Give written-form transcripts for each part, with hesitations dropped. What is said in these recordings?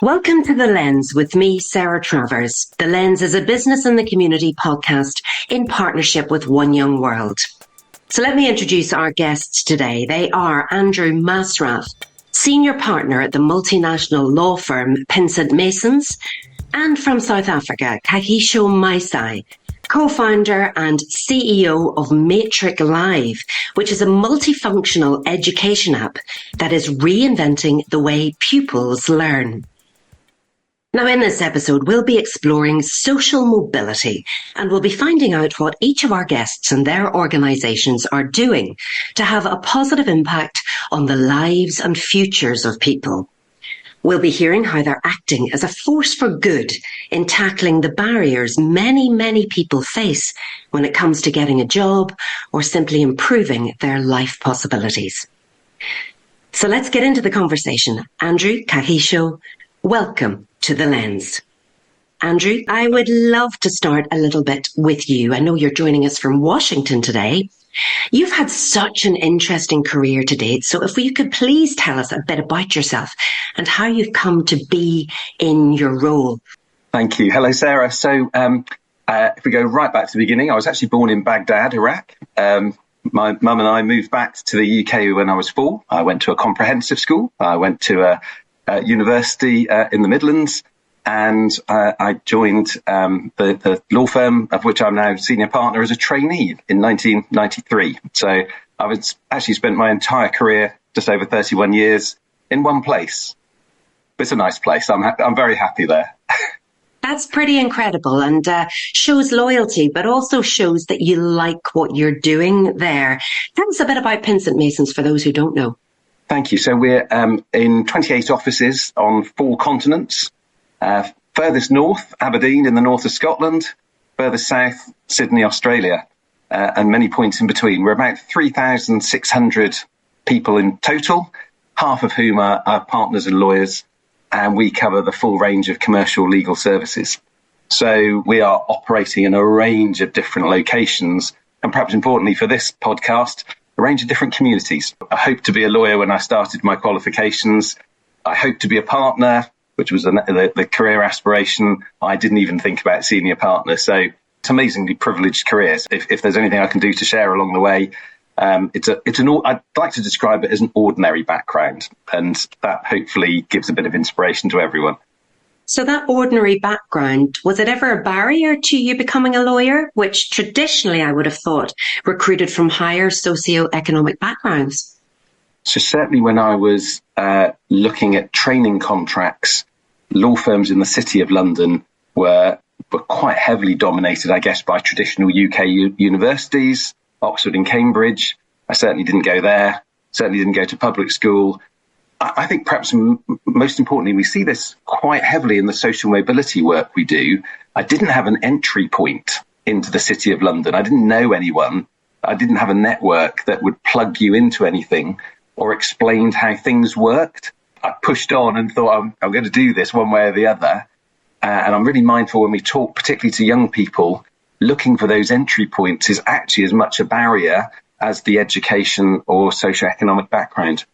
Welcome to The Lens with me, Sarah Travers. The Lens is a business and the community podcast in partnership with One Young World. So let me introduce our guests today. They are Andrew Masraf, senior partner at the multinational law firm PINSENT Masons, and from South Africa, Kagisho Masae, co-founder and CEO of Matric Live, which is a multifunctional education app that is reinventing the way pupils learn. Now, in this episode, we'll be exploring social mobility, and we'll be finding out what each of our guests and their organisations are doing to have a positive impact on the lives and futures of people. We'll be hearing how they're acting as a force for good in tackling the barriers many people face when it comes to getting a job or simply improving their life possibilities. So let's get into the conversation. Andrew, Kagisho, welcome to The Lens. Andrew, I would love to start a little bit with you. I know you're joining us from Washington today. You've had such an interesting career to date. So if you could please tell us a bit about yourself and how you've come to be in your role. Thank you. Hello, Sarah. So if we go right back to the beginning, I was actually born in Baghdad, Iraq. My mum and I moved back to the UK when I was 4. I went to a comprehensive school. I went to a university in the Midlands, and I joined the law firm of which I'm now senior partner as a trainee in 1993. So I was actually spent my entire career, just over 31 years, in one place. It's a nice place. I'm very happy there. That's pretty incredible, and shows loyalty, but also shows that you like what you're doing there. Tell us a bit about PINSENT Masons for those who don't know. Thank you. So we're in 28 offices on 4 continents. Furthest north, Aberdeen in the north of Scotland. Furthest south, Sydney, Australia, and many points in between. We're about 3,600 people in total, half of whom are partners and lawyers, and we cover the full range of commercial legal services. So we are operating in a range of different locations, and perhaps importantly for this podcast, a range of different communities. I hoped to be a lawyer when I started my qualifications. I hoped to be a partner, which was the career aspiration. I didn't even think about senior partner. So it's amazingly privileged careers. If there's anything I can do to share along the way, I'd like to describe it as an ordinary background, and that hopefully gives a bit of inspiration to everyone. So that ordinary background, was it ever a barrier to you becoming a lawyer, which traditionally I would have thought recruited from higher socioeconomic backgrounds? So certainly when I was looking at training contracts, law firms in the City of London were quite heavily dominated, I guess, by traditional UK universities, Oxford and Cambridge. I certainly didn't go there, certainly didn't go to public school. I think perhaps most importantly, we see this quite heavily in the social mobility work we do. I didn't have an entry point into the City of London. I didn't know anyone. I didn't have a network that would plug you into anything or explained how things worked. I pushed on and thought, I'm going to do this one way or the other. And I'm really mindful when we talk, particularly to young people, looking for those entry points is actually as much a barrier as the education or socioeconomic background.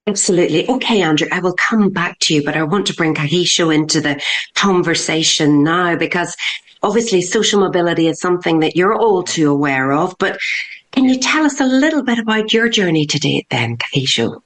Absolutely. Okay, Andrew, I will come back to you, but I want to bring Kagisho into the conversation now because obviously social mobility is something that you're all too aware of, but can you tell us a little bit about your journey to date then, Kagisho?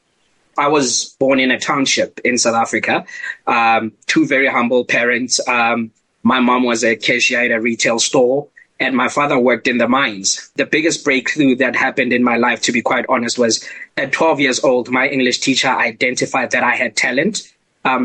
I was born in a township in South Africa, 2 very humble parents. My mom was a cashier at a retail store, and my father worked in the mines. The biggest breakthrough that happened in my life, to be quite honest, was at 12 years old, my English teacher identified that I had talent.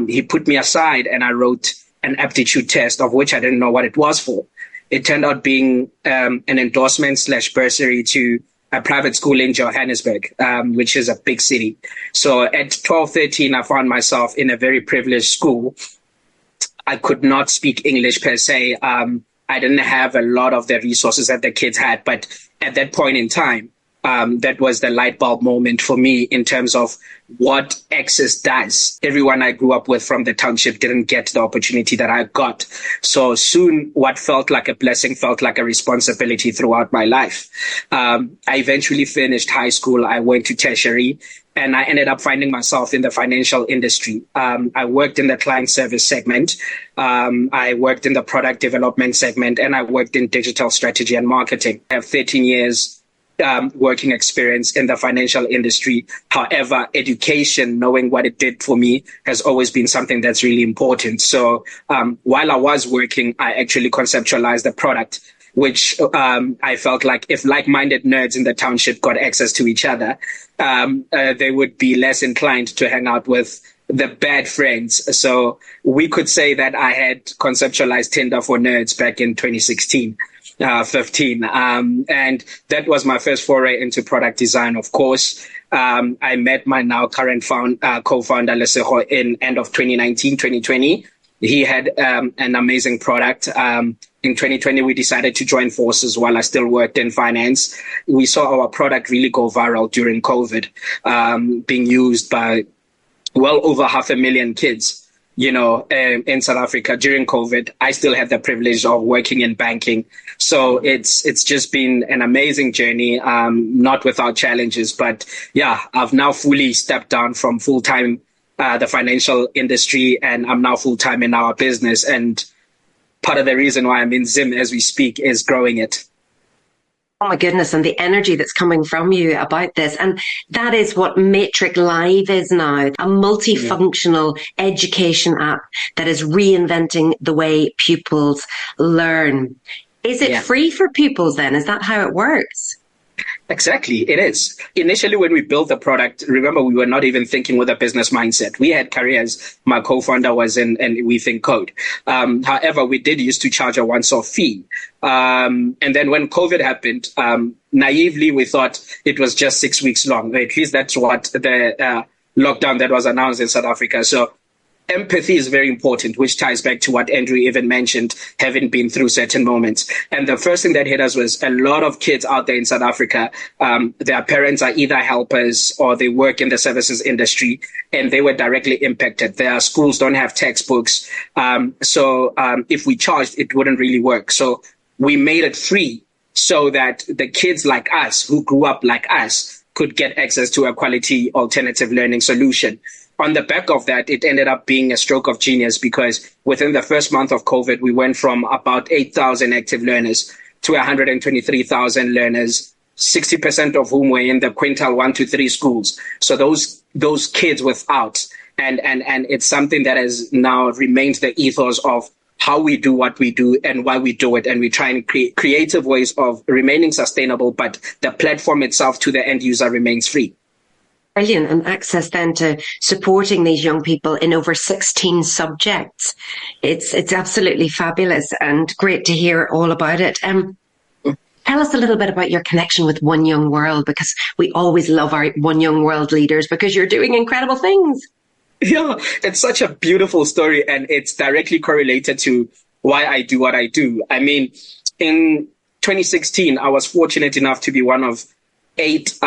He put me aside and I wrote an aptitude test of which I didn't know what it was for. It turned out being an endorsement/bursary to a private school in Johannesburg, which is a big city. So at 12, 13, I found myself in a very privileged school. I could not speak English per se. I didn't have a lot of the resources that the kids had. But at that point in time, that was the light bulb moment for me in terms of what access does. Everyone I grew up with from the township didn't get the opportunity that I got. So soon, what felt like a blessing felt like a responsibility throughout my life. I eventually finished high school. I went to tertiary, and I ended up finding myself in the financial industry. I worked in the client service segment. I worked in the product development segment, and I worked in digital strategy and marketing. I have 13 years working experience in the financial industry. However, education, knowing what it did for me, has always been something that's really important. So while I was working, I actually conceptualized the product, which I felt like if like-minded nerds in the township got access to each other, they would be less inclined to hang out with the bad friends. So we could say that I had conceptualized Tinder for nerds back in 2016. 15. And that was my first foray into product design, of course. I met my now current co-founder, Leseho, in end of 2019, 2020. He had an amazing product. In 2020, we decided to join forces while I still worked in finance. We saw our product really go viral during COVID, being used by well over 500,000 kids. In South Africa during COVID. I still had the privilege of working in banking. So it's just been an amazing journey, not without challenges. But yeah, I've now fully stepped down from full-time the financial industry, and I'm now full-time in our business. And part of the reason why I'm in Zim as we speak is growing it. Oh my goodness, and the energy that's coming from you about this. And that is what Matric Live is now, a multifunctional education app that is reinventing the way pupils learn. Is it free for pupils then? Is that how it works? Exactly, it is. Initially, when we built the product, remember, we were not even thinking with a business mindset. We had careers. My co-founder was in, and we think code. However, we did used to charge a once-off fee. And then when COVID happened, naively, we thought it was just 6 weeks long. At least that's what the lockdown that was announced in South Africa. So empathy is very important, which ties back to what Andrew even mentioned, having been through certain moments. And the first thing that hit us was a lot of kids out there in South Africa, their parents are either helpers or they work in the services industry, and they were directly impacted. Their schools don't have textbooks. So if we charged, it wouldn't really work. So we made it free so that the kids like us, who grew up like us, could get access to a quality alternative learning solution. On the back of that, it ended up being a stroke of genius because within the first month of COVID, we went from about 8,000 active learners to 123,000 learners, 60% of whom were in the quintile 1 to 3 schools. So those kids without, and it's something that has now remained the ethos of how we do what we do and why we do it. And we try and create creative ways of remaining sustainable, but the platform itself to the end user remains free. Brilliant. And access then to supporting these young people in over 16 subjects. It's absolutely fabulous and great to hear all about it. Tell us a little bit about your connection with One Young World, because we always love our One Young World leaders because you're doing incredible things. Yeah, it's such a beautiful story, and it's directly correlated to why I do what I do. I mean, in 2016, I was fortunate enough to be one of 8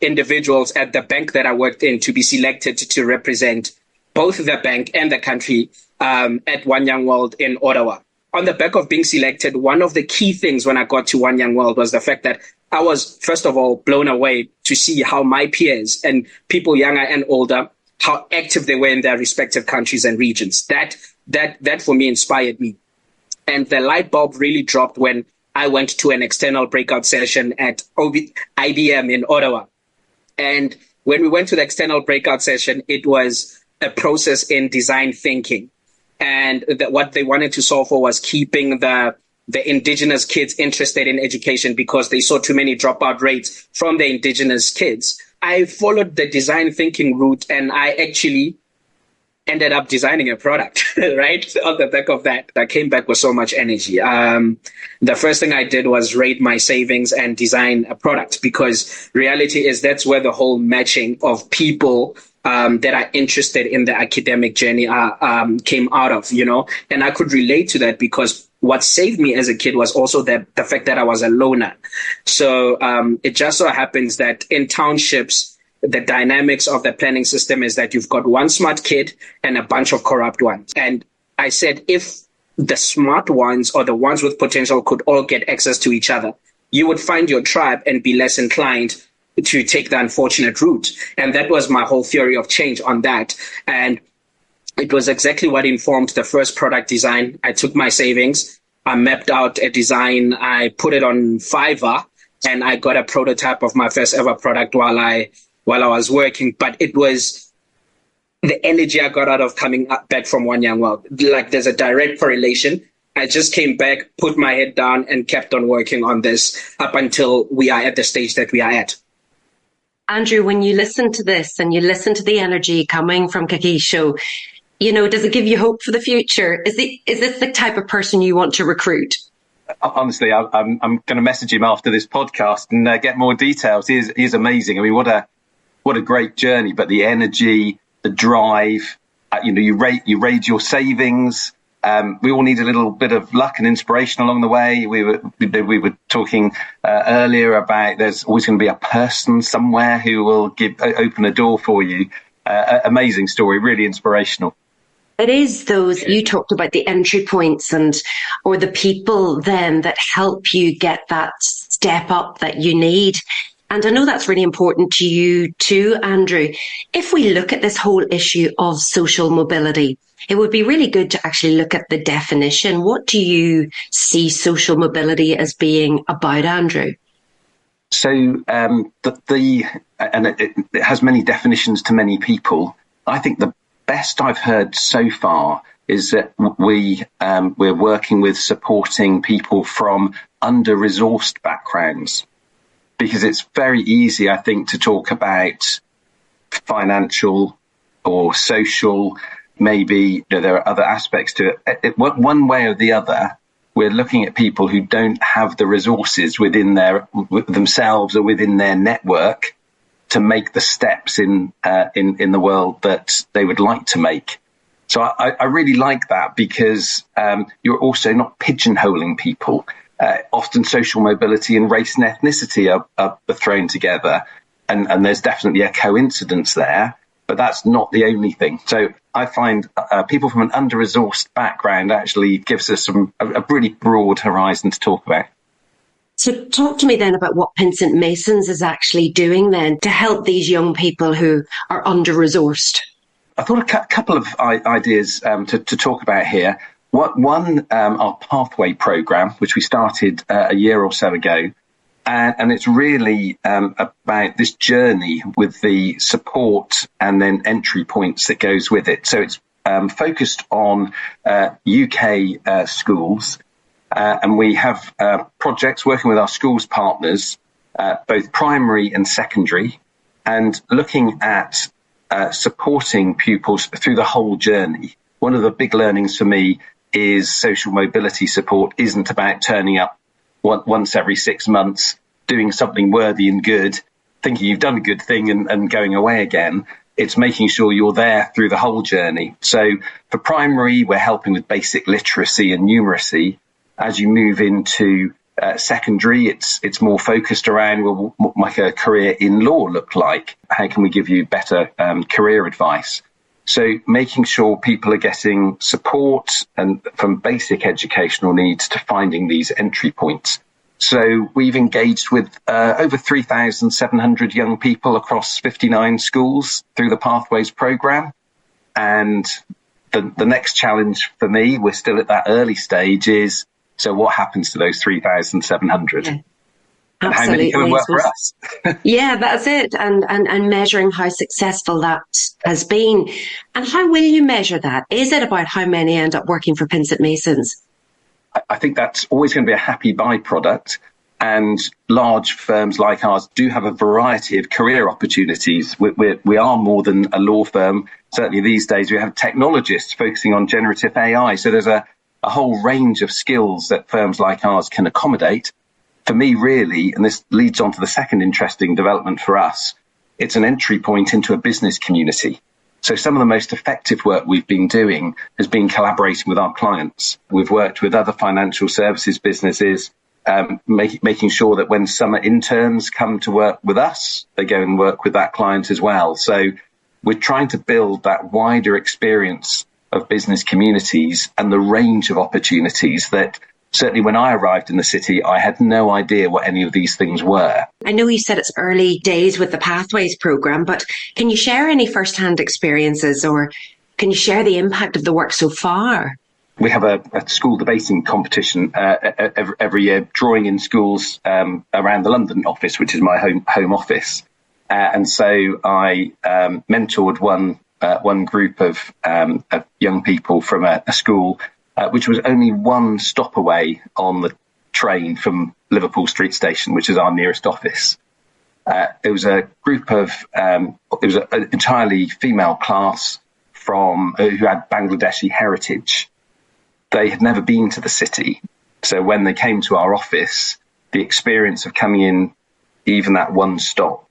individuals at the bank that I worked in to be selected to represent both the bank and the country at One Young World in Ottawa. On the back of being selected, one of the key things when I got to One Young World was the fact that I was, first of all, blown away to see how my peers and people younger and older, how active they were in their respective countries and regions. That for me inspired me. And the light bulb really dropped when I went to an external breakout session at IBM in Ottawa. And when we went to the external breakout session, it was a process in design thinking. And what they wanted to solve for was keeping the indigenous kids interested in education because they saw too many dropout rates from the indigenous kids. I followed the design thinking route, and I actually ended up designing a product, right? On the back of that, I came back with so much energy. The first thing I did was raid my savings and design a product, because reality is that's where the whole matching of people that are interested in the academic journey came out of, and I could relate to that because what saved me as a kid was also the fact that I was a loner. So it just so happens that in townships, the dynamics of the planning system is that you've got one smart kid and a bunch of corrupt ones. And I said, if the smart ones or the ones with potential could all get access to each other, you would find your tribe and be less inclined to take the unfortunate route. And that was my whole theory of change on that. And it was exactly what informed the first product design. I took my savings, I mapped out a design, I put it on Fiverr, and I got a prototype of my first ever product while I was working. But it was the energy I got out of coming back from One Young World. Like, there's a direct correlation. I just came back, put my head down, and kept on working on this up until we are at the stage that we are at. Andrew, when you listen to this and you listen to the energy coming from Kagisho, does it give you hope for the future? Is this the type of person you want to recruit? Honestly, I'm going to message him after this podcast and get more details. He's amazing. I mean, what a great journey. But the energy, the drive, you raid your savings. We all need a little bit of luck and inspiration along the way. We were talking earlier about there's always going to be a person somewhere who will open a door for you. Amazing story, really inspirational. It is those, you talked about the entry points or the people then that help you get that step up that you need. And I know that's really important to you too, Andrew. If we look at this whole issue of social mobility, it would be really good to actually look at the definition. What do you see social mobility as being about, Andrew? So it has many definitions to many people. I think the best I've heard so far is that we're working with supporting people from under-resourced backgrounds, because it's very easy, I think, to talk about financial or social. Maybe there are other aspects to it. One way or the other, we're looking at people who don't have the resources within themselves or within their network to make the steps in the world that they would like to make. So I really like that, because you're also not pigeonholing people. Often social mobility and race and ethnicity are thrown together, and there's definitely a coincidence there, but that's not the only thing. So I find people from an under-resourced background actually gives us a really broad horizon to talk about. So talk to me then about what PINSENT Masons is actually doing then to help these young people who are under-resourced. I thought a couple of ideas to talk about here. One, our Pathway programme, which we started a year or so ago, and it's really about this journey with the support and then entry points that goes with it. So it's focused on UK schools. And we have projects working with our schools partners, both primary and secondary, and looking at supporting pupils through the whole journey. One of the big learnings for me is social mobility support isn't about turning up once every 6 months, doing something worthy and good, thinking you've done a good thing and going away again. It's making sure you're there through the whole journey. So for primary, we're helping with basic literacy and numeracy. As you move into secondary, it's more focused around, well, what might a career in law look like? How can we give you better career advice? So making sure people are getting support and from basic educational needs to finding these entry points. So we've engaged with over 3,700 young people across 59 schools through the Pathways programme. And the next challenge for me, we're still at that early stage, is so what happens to those 3,700? Yeah. And how many can work for us? Yeah, that's it. And measuring how successful that has been. And how will you measure that? Is it about how many end up working for PINSENT Masons? I think that's always going to be a happy byproduct. And large firms like ours do have a variety of career opportunities. We are more than a law firm. Certainly these days we have technologists focusing on generative AI. So there's a whole range of skills that firms like ours can accommodate. For me, really, and this leads on to the second interesting development for us, it's an entry point into a business community. So some of the most effective work we've been doing has been collaborating with our clients. We've worked with other financial services businesses, making sure that when summer interns come to work with us, they go and work with that client as well. So we're trying to build that wider experience of business communities and the range of opportunities that certainly when I arrived in the city, I had no idea what any of these things were. I know you said it's early days with the Pathways programme, but can you share any first-hand experiences, or can you share the impact of the work so far? We have a school debating competition every year, drawing in schools around the London office, which is my home office. And so I mentored one group of young people from a school which was only one stop away on the train from Liverpool Street Station, which is our nearest office. It was a group of, it was an entirely female class from who had Bangladeshi heritage. They had never been to the city. So when they came to our office, the experience of coming in, even that one stop,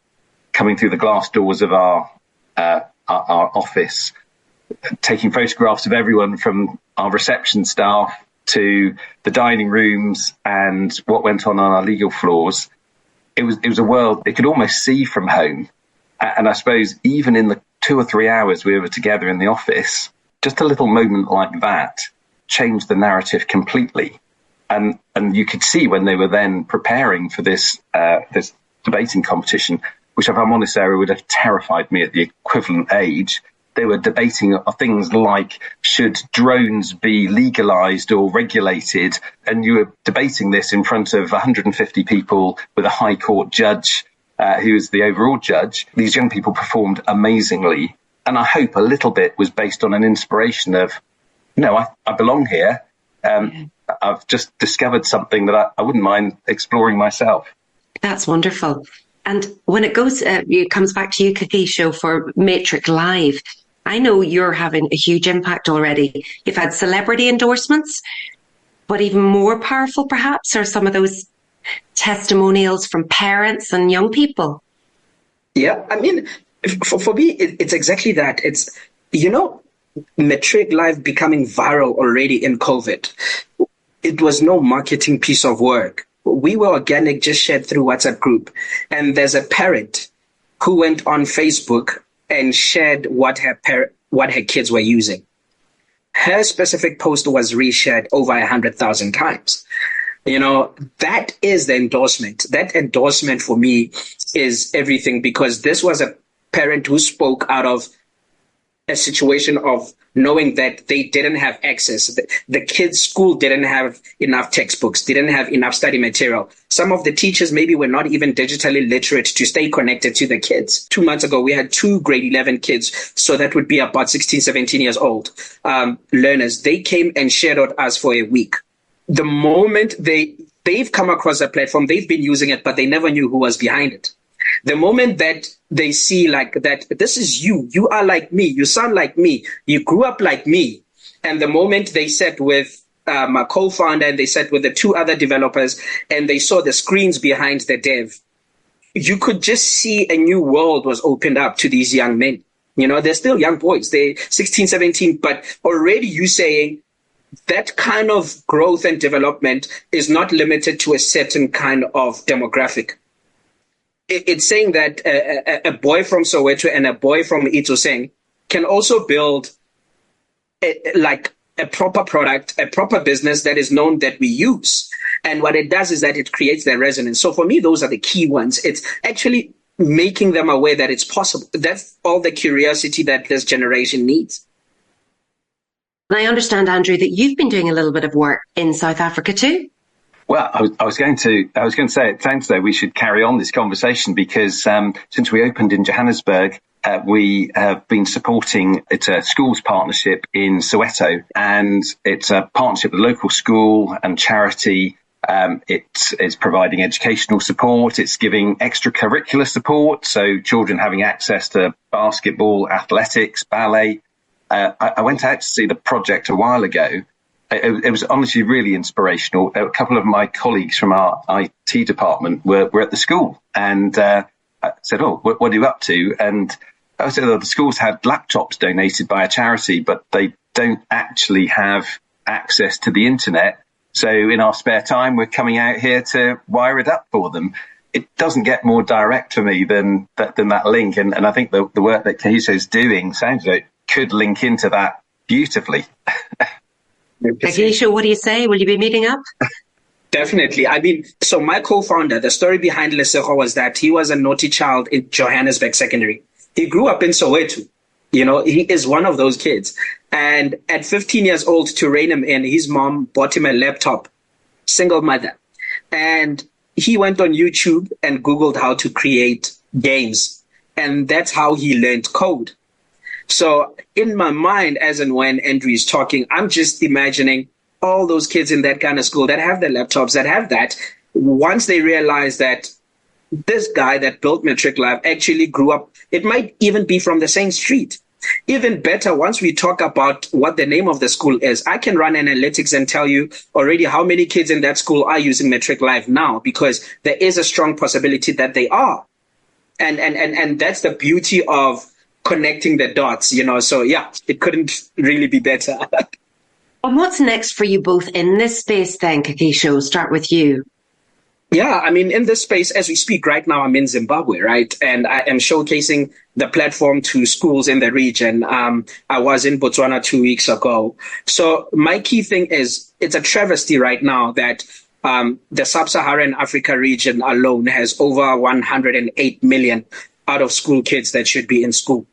coming through the glass doors of our office, taking photographs of everyone from our reception staff to the dining rooms and what went on our legal floors. It was a world they could almost see from home. And I suppose even in the 2 or 3 hours we were together in the office, just a little moment like that changed the narrative completely. And you could see when they were then preparing for this debating competition, which if I'm honest, Sarah, would have terrified me at the equivalent age. They were debating things like, should drones be legalized or regulated? And you were debating this in front of 150 people with a High Court judge who is the overall judge. These young people performed amazingly. And I hope a little bit was based on an inspiration of, no, I belong here. I've just discovered something that I wouldn't mind exploring myself. That's wonderful. And when it comes back to you, Kagisho, for Matric Live, I know you're having a huge impact already. You've had celebrity endorsements, but even more powerful, perhaps, are some of those testimonials from parents and young people. Yeah, I mean, for me, it's exactly that. It's, Matric Live becoming viral already in COVID. It was no marketing piece of work. We were organic, just shared through WhatsApp group. And there's a parent who went on Facebook and shared what her kids were using. Her specific post was reshared over 100,000 times. That is the endorsement. That endorsement for me is everything, because this was a parent who spoke out of a situation of knowing that they didn't have access. The kids' school didn't have enough textbooks, didn't have enough study material. Some of the teachers maybe were not even digitally literate to stay connected to the kids. 2 months ago, we had 2 grade 11 kids, so that would be about 16, 17 years old learners. They came and shared with us for a week. The moment they've come across a platform, they've been using it, but they never knew who was behind it. The moment that they see like that, this is you are like me, you sound like me, you grew up like me. And the moment they sat with my co-founder and they sat with the 2 other developers and they saw the screens behind the dev, you could just see a new world was opened up to these young men. They're still young boys, they're 16, 17, but already you saying that kind of growth and development is not limited to a certain kind of demographic. It's saying that a boy from Soweto and a boy from Itsoseng can also build a proper product, a proper business that is known that we use. And what it does is that it creates the resonance. So for me, those are the key ones. It's actually making them aware that it's possible. That's all the curiosity that this generation needs. And I understand, Andrew, that you've been doing a little bit of work in South Africa too. Well, I was going to say it sounds though we should carry on this conversation because since we opened in Johannesburg, we have been supporting, it's a schools partnership in Soweto, and it's a partnership with a local school and charity. It's providing educational support. It's giving extracurricular support, so children having access to basketball, athletics, ballet. I went out to see the project a while ago. It was honestly really inspirational. A couple of my colleagues from our IT department were at the school, and I said, "Oh, what are you up to?" And the schools had laptops donated by a charity, but they don't actually have access to the internet. So in our spare time, we're coming out here to wire it up for them. It doesn't get more direct for me than that link. And I think the work that Kagisho is doing sounds like it could link into that beautifully. Kagisho, what do you say? Will you be meeting up? Definitely. I mean, so my co-founder, the story behind Lesego was that he was a naughty child in Johannesburg Secondary. He grew up in Soweto. You know, he is one of those kids. And at 15 years old, to rein him in, his mom bought him a laptop, single mother. And he went on YouTube and Googled how to create games. And that's how he learned code. So in my mind, as and when Andrew is talking, I'm just imagining all those kids in that kind of school that have the laptops, that have that, once they realize that this guy that built Matric Lab actually grew up, it might even be from the same street. Even better, once we talk about what the name of the school is, I can run analytics and tell you already how many kids in that school are using Matric Live now, because there is a strong possibility that they are. And that's the beauty of connecting the dots, you know. So yeah, it couldn't really be better. And what's next for you both in this space then, Kagisho? Start with you. Yeah, I mean, in this space, as we speak right now, I'm in Zimbabwe, right? And I am showcasing the platform to schools in the region. I was in Botswana 2 weeks ago. So my key thing is, it's a travesty right now that the sub-Saharan Africa region alone has over 108 million out of school kids that should be in school.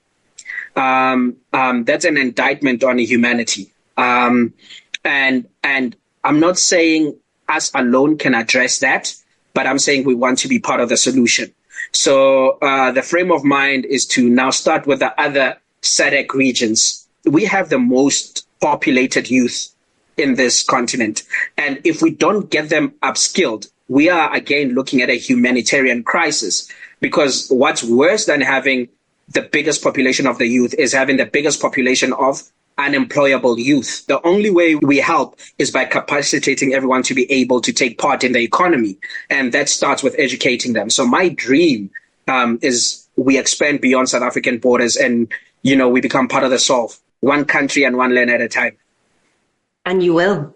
That's an indictment on humanity. And I'm not saying us alone can address that, but I'm saying we want to be part of the solution. So the frame of mind is to now start with the other SADC regions. We have the most populated youth in this continent. And if we don't get them upskilled, we are again looking at a humanitarian crisis, because what's worse than having the biggest population of the youth is having the biggest population of unemployable youth. The only way we help is by capacitating everyone to be able to take part in the economy. And that starts with educating them. So my dream is we expand beyond South African borders and, you know, we become part of the solve, one country and one land at a time. And you will.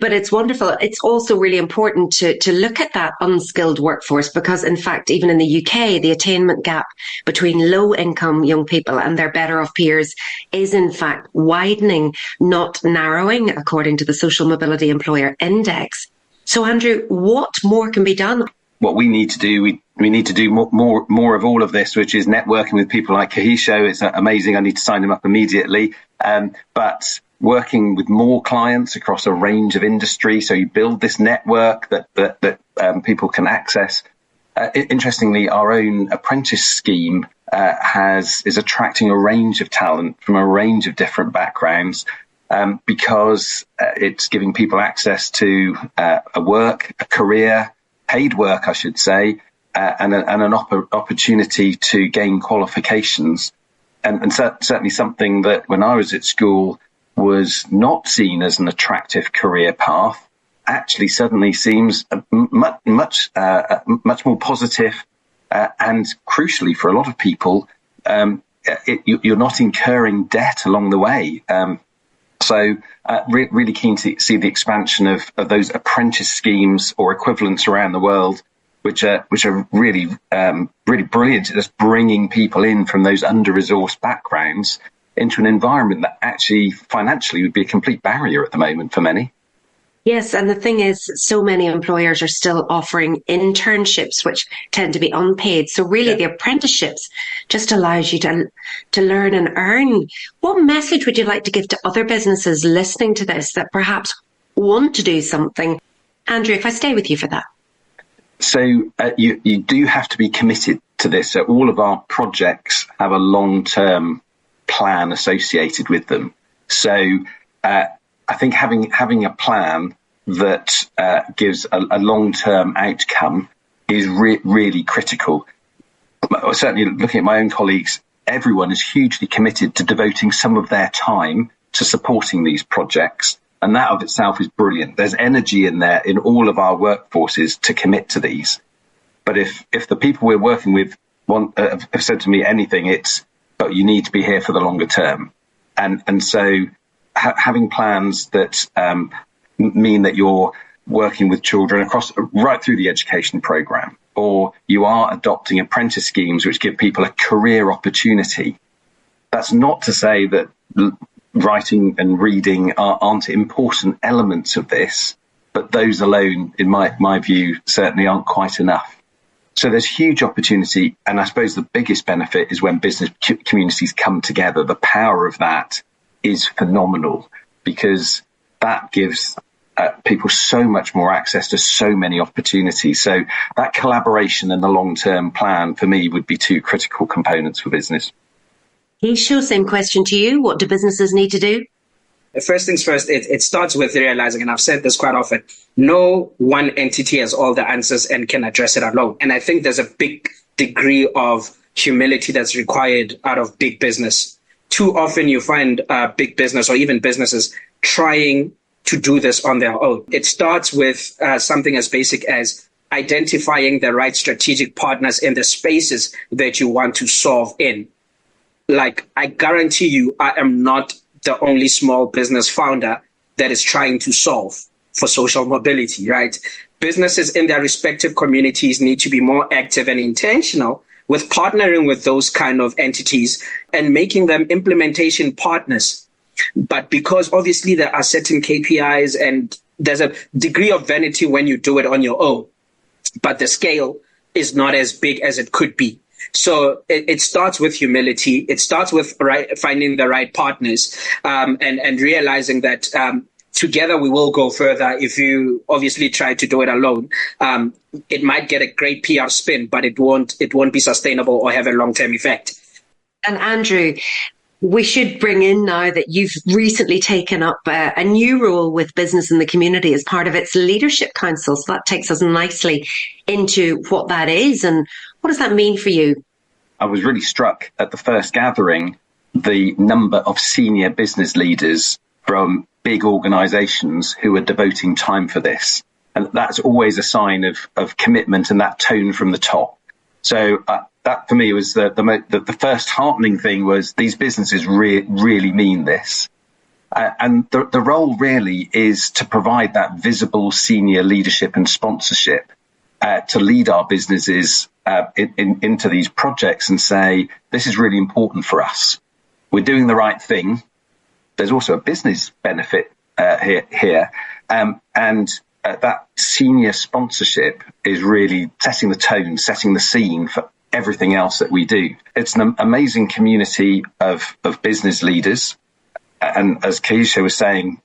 But it's wonderful. It's also really important to look at that unskilled workforce, because, in fact, even in the UK, the attainment gap between low-income young people and their better-off peers is, in fact, widening, not narrowing, according to the Social Mobility Employer Index. So, Andrew, what more can be done? What we need to do, we need to do more of all of this, which is networking with people like Kagisho. It's amazing. I need to sign him up immediately. But working with more clients across a range of industries, so you build this network that people can access. Interestingly, our own apprentice scheme is attracting a range of talent from a range of different backgrounds, because it's giving people access to a career, paid work, I should say, and an opportunity to gain qualifications. And certainly something that when I was at school was not seen as an attractive career path, actually suddenly seems much more positive, and crucially for a lot of people, you're not incurring debt along the way. So really keen to see the expansion of those apprentice schemes or equivalents around the world, which are really brilliant at just bringing people in from those under-resourced backgrounds into an environment that actually financially would be a complete barrier at the moment for many. Yes, and the thing is, so many employers are still offering internships, which tend to be unpaid. So really, the apprenticeships just allows you to learn and earn. What message would you like to give to other businesses listening to this that perhaps want to do something? Andrew, if I stay with you for that. So you do have to be committed to this. So all of our projects have a long-term plan associated with them. So I think having a plan that gives a long-term outcome is really critical. Certainly looking at my own colleagues, everyone is hugely committed to devoting some of their time to supporting these projects. And that of itself is brilliant. There's energy in there in all of our workforces to commit to these. But if the people we're working with have said to me anything, it's, but you need to be here for the longer term. And so having plans that mean that you're working with children across right through the education program, or you are adopting apprentice schemes which give people a career opportunity. That's not to say that writing and reading aren't important elements of this, but those alone, in my view, certainly aren't quite enough. So there's huge opportunity, and I suppose the biggest benefit is when business communities come together. The power of that is phenomenal, because that gives people so much more access to so many opportunities. So that collaboration and the long-term plan, for me, would be two critical components for business. Kagisho, same question to you. What do businesses need to do? First things first, it starts with realizing, and I've said this quite often, no one entity has all the answers and can address it alone. And I think there's a big degree of humility that's required out of big business. Too often you find big business or even businesses trying to do this on their own. It starts with something as basic as identifying the right strategic partners in the spaces that you want to solve in. Like, I guarantee you, I am not the only small business founder that is trying to solve for social mobility, right? Businesses in their respective communities need to be more active and intentional with partnering with those kind of entities and making them implementation partners. But because obviously there are certain KPIs and there's a degree of vanity when you do it on your own, but the scale is not as big as it could be. So it starts with humility. It starts with finding the right partners and realizing that together we will go further. If you obviously try to do it alone, it might get a great PR spin, but it won't be sustainable or have a long-term effect. And Andrew, we should bring in now that you've recently taken up a new role with business in the community as part of its leadership council. So that takes us nicely into what that is and what does that mean for you? I was really struck at the first gathering, the number of senior business leaders from big organisations who are devoting time for this. And that's always a sign of commitment and that tone from the top. So that for me was the first heartening thing was these businesses really mean this. And the role really is to provide that visible senior leadership and sponsorship to lead our businesses into these projects and say, this is really important for us. We're doing the right thing. There's also a business benefit here. And that senior sponsorship is really setting the tone, setting the scene for everything else that we do. It's an amazing community of business leaders. And as Kagisho was saying,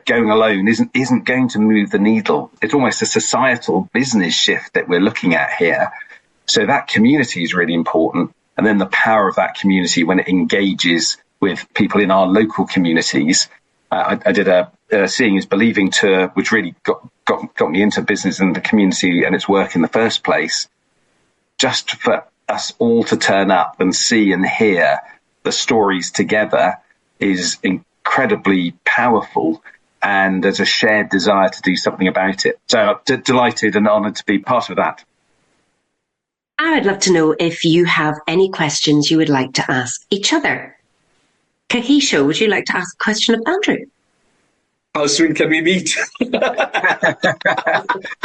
going alone isn't going to move the needle. It's almost a societal business shift that we're looking at here. So that community is really important. And then the power of that community when it engages with people in our local communities. I did a Seeing is Believing tour, which really got me into business and the community and its work in the first place. Just for us all to turn up and see and hear the stories together is incredibly powerful, and there's a shared desire to do something about it. So delighted and honoured to be part of that. I would love to know if you have any questions you would like to ask each other. Kagisho, would you like to ask a question of Andrew? How soon can we meet?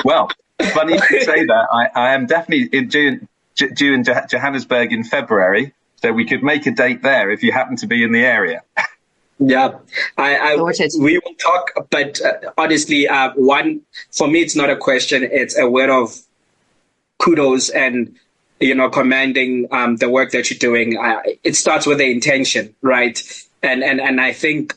Well, funny you say that. I am definitely due in Johannesburg in February, so we could make a date there if you happen to be in the area. Yeah, we will talk, but honestly, for me, it's not a question. It's a word of kudos and, commending the work that you're doing. It starts with the intention, right? And I think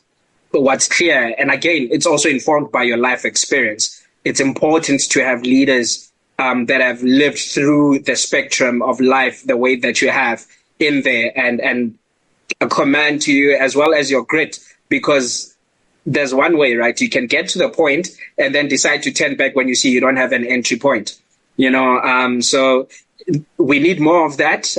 what's clear, and again, it's also informed by your life experience. It's important to have leaders that have lived through the spectrum of life the way that you have in there, and a command to you as well as your grit, because there's one way, right? You can get to the point and then decide to turn back when you see you don't have an entry point, so we need more of that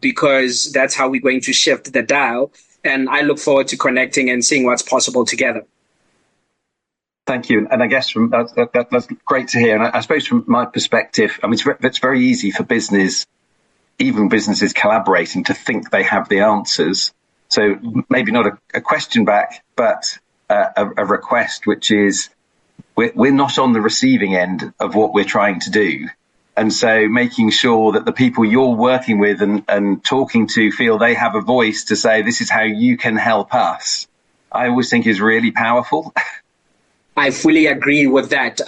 because that's how we're going to shift the dial. And I look forward to connecting and seeing what's possible together. Thank you. And I guess that's great to hear. And I suppose from my perspective, it's very easy for business even businesses collaborating to think they have the answers. So maybe not a question back, but a request, which is we're not on the receiving end of what we're trying to do. And so making sure that the people you're working with and talking to feel they have a voice to say, this is how you can help us, I always think is really powerful. I fully agree with that.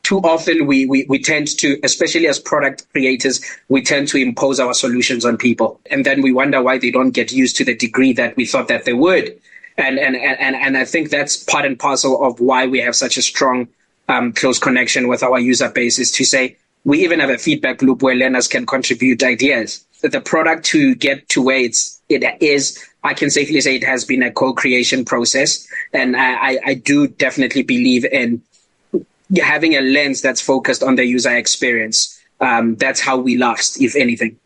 Too often we tend to, especially as product creators, we tend to impose our solutions on people. And then we wonder why they don't get used to the degree that we thought that they would. And I think that's part and parcel of why we have such a strong, close connection with our user base, is to say, we even have a feedback loop where learners can contribute ideas. The product to get to where it is, I can safely say it has been a co-creation process. And I do definitely believe in having a lens that's focused on the user experience. That's how we last, if anything.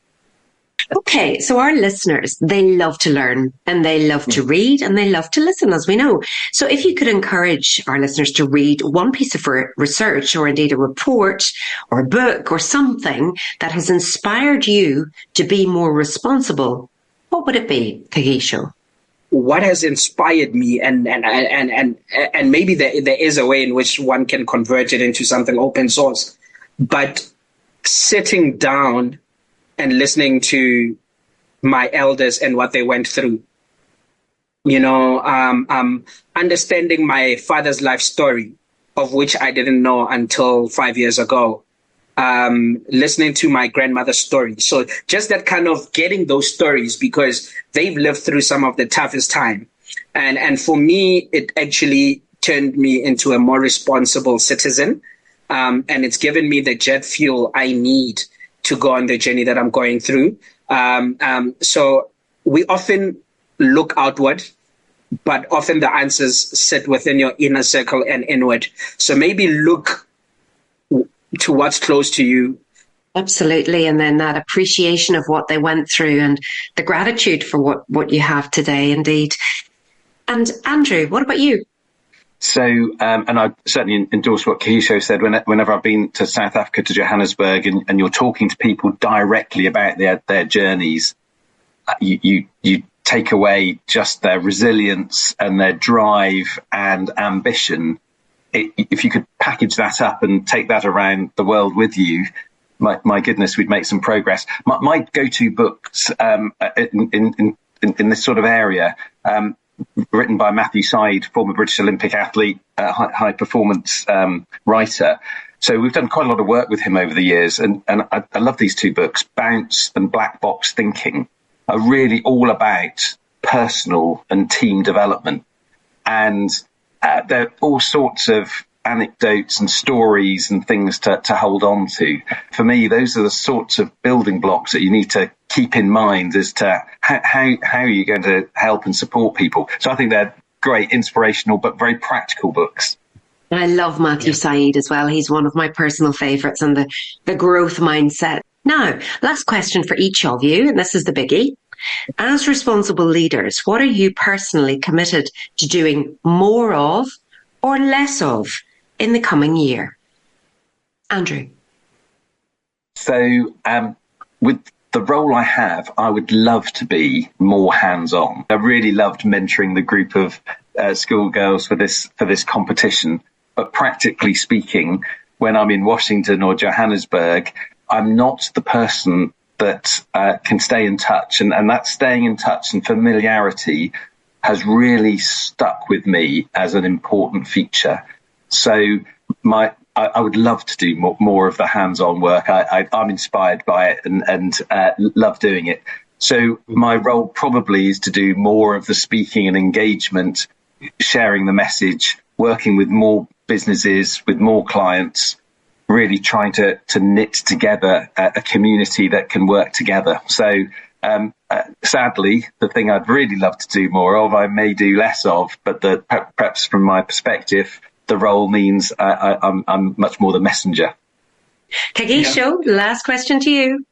Okay, so our listeners, they love to learn and they love to read and they love to listen, as we know. So if you could encourage our listeners to read one piece of research, or indeed a report or a book or something that has inspired you to be more responsible, what would it be, Kagisho? What has inspired me, and maybe there is a way in which one can convert it into something open source, but sitting down and listening to my elders and what they went through, understanding my father's life story, of which I didn't know until 5 years ago, listening to my grandmother's story. So just that kind of getting those stories, because they've lived through some of the toughest time. And for me, it actually turned me into a more responsible citizen. And it's given me the jet fuel I need to go on the journey that I'm going through. So we often look outward, but often the answers sit within your inner circle and inward. So maybe look to what's close to you. Absolutely. And then that appreciation of what they went through and the gratitude for what you have today, indeed. And Andrew, what about you? So, and I certainly endorse what Kagisho said. Whenever I've been to South Africa, to Johannesburg, and you're talking to people directly about their journeys, you take away just their resilience and their drive and ambition. If you could package that up and take that around the world with you, my goodness, we'd make some progress. My go-to books in this sort of area, written by Matthew Syed, former British Olympic athlete, high performance writer. So we've done quite a lot of work with him over the years. And I love these two books, Bounce and Black Box Thinking, are really all about personal and team development. And there are all sorts of anecdotes and stories and things to hold on to. For me, those are the sorts of building blocks that you need to keep in mind as to how are you going to help and support people. So I think they're great, inspirational, but very practical books. I love Matthew Syed as well. He's one of my personal favourites, and the growth mindset. Now, last question for each of you, and this is the biggie. As responsible leaders, what are you personally committed to doing more of or less of in the coming year? Andrew. So with the role I have, I would love to be more hands-on. I really loved mentoring the group of schoolgirls for this competition. But practically speaking, when I'm in Washington or Johannesburg, I'm not the person that can stay in touch. And that staying in touch and familiarity has really stuck with me as an important feature. So I would love to do more of the hands-on work. I'm inspired by it and love doing it. So my role probably is to do more of the speaking and engagement, sharing the message, working with more businesses, with more clients, really trying to knit together a community that can work together. So sadly, the thing I'd really love to do more of, I may do less of, but perhaps from my perspective, the role means I'm much more the messenger. Kagisho, last question to you.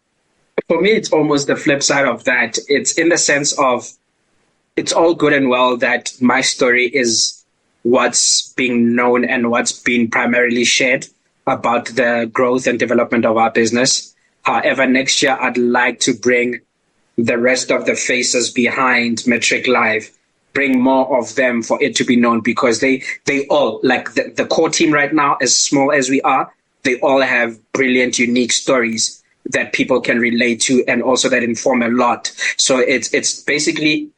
For me, it's almost the flip side of that. It's in the sense of, it's all good and well that my story is what's being known and what's being primarily shared about the growth and development of our business. However, next year, I'd like to bring the rest of the faces behind Matric Live, bring more of them for it to be known, because they all, like the core team right now, as small as we are, they all have brilliant, unique stories that people can relate to, and also that inform a lot. So it's basically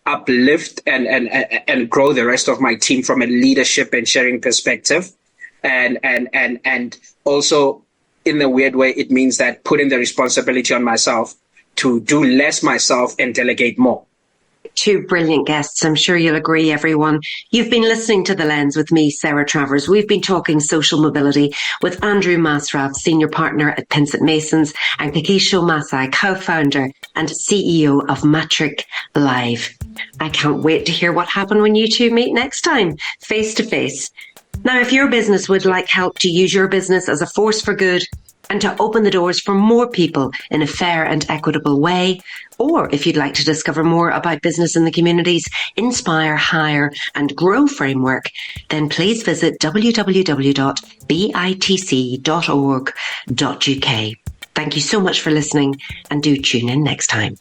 uplift and grow the rest of my team from a leadership and sharing perspective, and also in a weird way, it means that putting the responsibility on myself to do less myself and delegate more. Two brilliant guests. I'm sure you'll agree, everyone. You've been listening to The Lens with me, Sarah Travers. We've been talking social mobility with Andrew Masraf, Senior Partner at PINSENT Masons, and Kagisho Masae, Co-founder and CEO of Matric Live. I can't wait to hear what happened when you two meet next time, face to face. Now, if your business would like help to use your business as a force for good and to open the doors for more people in a fair and equitable way, or if you'd like to discover more about business in the community's Inspire, Hire and Grow framework, then please visit www.bitc.org.uk. Thank you so much for listening, and do tune in next time.